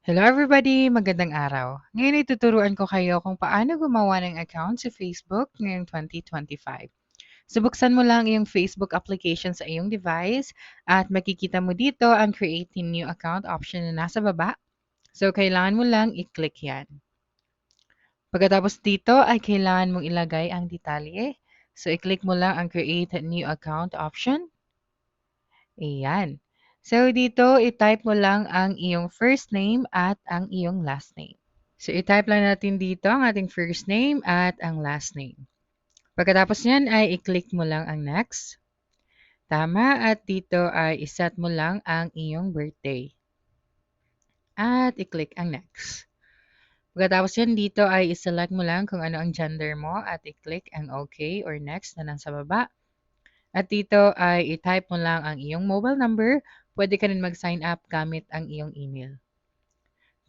Hello everybody! Magandang araw. Ngayon ituturuan ko kayo kung paano gumawa ng account sa Facebook ngayong 2025. So buksan mo lang yung Facebook application sa iyong device at makikita mo dito ang Create a New Account option na nasa baba. So kailangan mo lang i-click yan. Pagkatapos dito ay kailangan mong ilagay ang detalye. So i-click mo lang ang Create a New Account option. Ayan. So dito, i-type mo lang ang iyong first name at ang iyong last name. So i-type lang natin dito ang ating first name at ang last name. Pagkatapos niyan ay i-click mo lang ang next. Tama, at dito ay iset mo lang ang iyong birthday. At i-click ang next. Pagkatapos yan dito ay i-select mo lang kung ano ang gender mo at i-click ang OK or next na nasa baba. At dito ay i-type mo lang ang iyong mobile number. Pwede ka rin mag-sign up gamit ang iyong email.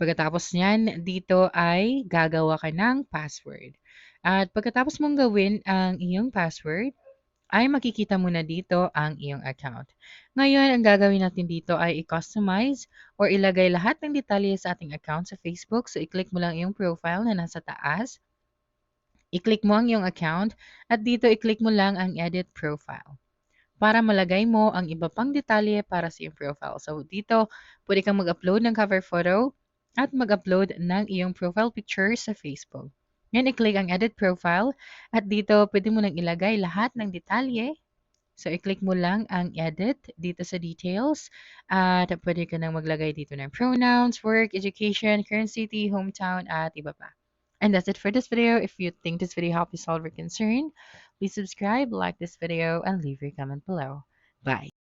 Pagkatapos niyan, dito ay gagawa ka ng password. At pagkatapos mong gawin ang iyong password, ay makikita mo na dito ang iyong account. Ngayon, ang gagawin natin dito ay i-customize or ilagay lahat ng detalye sa ating account sa Facebook. So, i-click mo lang iyong profile na nasa taas. I-click mo ang iyong account at dito i-click mo lang ang Edit Profile para malagay mo ang iba pang detalye para sa iyong profile. So dito, pwede kang mag-upload ng cover photo at mag-upload ng iyong profile picture sa Facebook. Ngayon, i-click ang Edit Profile at dito, pwede mo nang ilagay lahat ng detalye. So, i-click mo lang ang Edit dito sa Details at pwede ka nang maglagay dito ng pronouns, work, education, current city, hometown, at iba pa. And that's it for this video. If you think this video helped you solve your concern, please subscribe, like this video, and leave your comment below. Bye.